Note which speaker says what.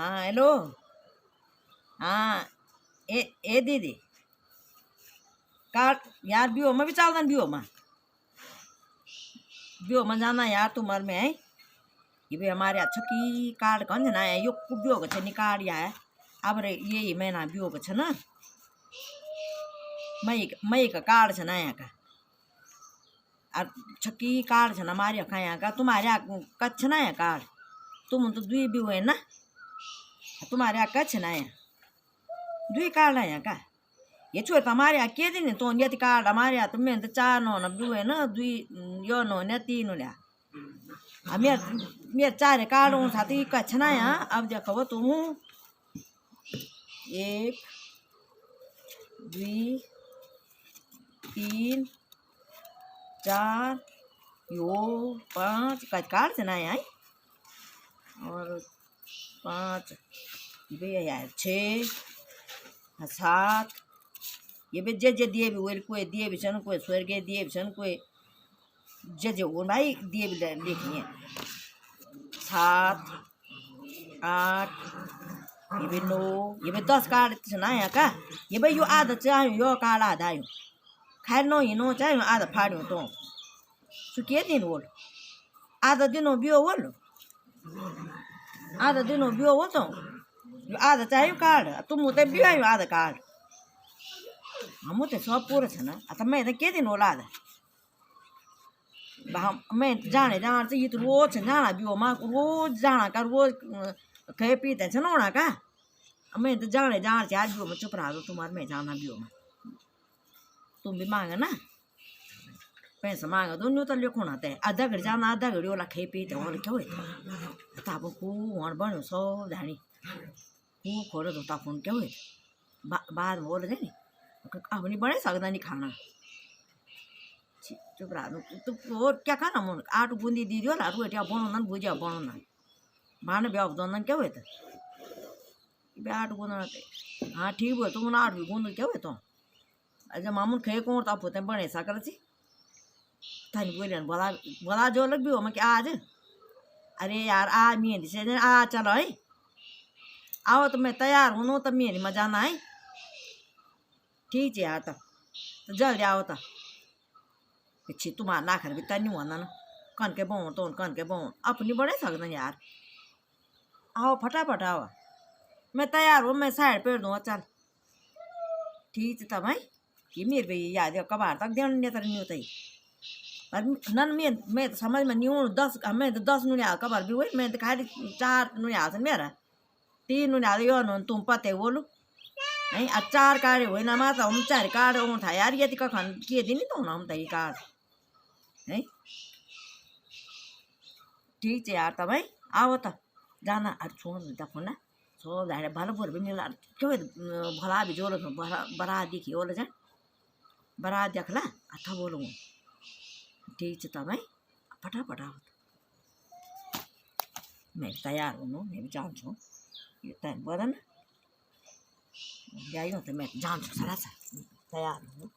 Speaker 1: हाँ हेलो। हाँ ए दीदी कार यार बिहो में भी चलता बिहो में जाना यार तुमर में है ये भी हमारे अच्छा की कार्ड कौन ना है यो बिहो के छनी कार्ड या है अब रे ये महीना बिहो के छ ना मई का कार्ड छ ना यहाँ का और छक्की कार्ड छ ना हमारे यहाँ का तुम्हारे यहाँ कच्छ ना है कार्ड तुम तो दुई बिहो है ना तुम्हारे यहाँ कच्छ ना है दुई कार्ड है यहाँ का ये छोड़ हमारे यहाँ के दिन तो ये कार्ड हमारे यहाँ तुम्हें तो चार नो न बिहो है ना दुई यो नो ने तीन नो लिया मेरे चार कार्ड हूँ साथी कच्छ ना यहाँ अब देखो तुम एक दुई तीन चार यो पाँच कार्ड से ना यहाँ और पाँच ये यार छः सात ये भी जे दिए भी वो कोई दिए भी सन कोई स्वर्ग दिए भी सन कोई जे वो भाई दिए भी लिखनी है सात आठ ये भी 9 ये भी 10 कार्ड ना यहाँ का ये भी यो आधा चाहिए यो कार्ड आधा आयो खाए नो ही नो चाहिए आधा फाड़ो तो सुखिए दिन बोल आधा दिन बियो बोल आधा दिन बियो हो तो आधा चाहिए कार्ड तुम तो बियो आयो आधा कार्ड हम तो सब पूरा छ ना आता मैं तो के दिन बोला आधा मैं जाने जाना चाहिए तो रोज जाना बियो माँ रोज जाना का रोज खाए पीते छ ना का मैं तो जाने जाना चार बियो में चुप रहा दो तुम्हारे में जाना बियो में तुम भी मांगे ना पैसा मांगे तो न्यू तो लिखो ना ते आधा घड़ी जाना आधा घड़ी वाला खाए पीते वाला क्या हुए ताप को वहाँ बनो सब जानी को खोलो तो ताप क्या हुए बाद में बोले जानी अब नहीं बने सकता नहीं खाना चुप रहा तो और क्या खाना मन आटू बूंदी दी दियो लाटू एटिया बनाना भुजिया बनाना भाने ब्याह दोनों क्या हुए थे ब्याह गुना हाँ ठीक हुआ तुम आठ भी गुंद क्या हुए तो अच्छा मामून खे कौन तो होते बने साकर सी थानी बोले बोला बोला जो लग भी हो मैं क्या आज अरे यार आ मेहंदी से आ चलो है आओ तो मैं तैयार हूँ तो मेहंदी में जाना है ठीक है यार तो जल्दी आओ तो पीछे तुम्हारा ना कर भी तनी होना ना कन के बोन तो कन के बोन अपनी बड़े सकते यार आओ फटाफट आओ मैं तैयार हूँ मैं साइड पेड़ दूँगा चल ठीक है तब भाई ये मेरे भाई याद है कबार तक ध्यान नहीं तर नहीं होता ही पर नन मैं तो समझ में नहीं हूँ 10 मैं तो 10 नुनिया कबार भी हुई मैं तो खाली 4 नुनिया से मेरा 3 नुनिया यो नो तुम पते बोलो नहीं 4 कार्ड हुए ना माता हम 4 कार्ड हूँ था यार ये तो कखन किए दिन तो ना हम तई कार्ड नहीं ठीक है यार तब भाई आओ तो जाना अरे छोड़ देखो ना सब जाने भालो भर भी मिला क्यों भला भी जोर बरा देखिए बोले जाए बरा देखला अच्छा बोलो ठीक है तब भाई फटाफट आओ मैं तैयार हूँ मैं भी जान छूँ ये टाइम बोला ना जाइयो तो मैं जान छूँ सारा सा तैयार हूँ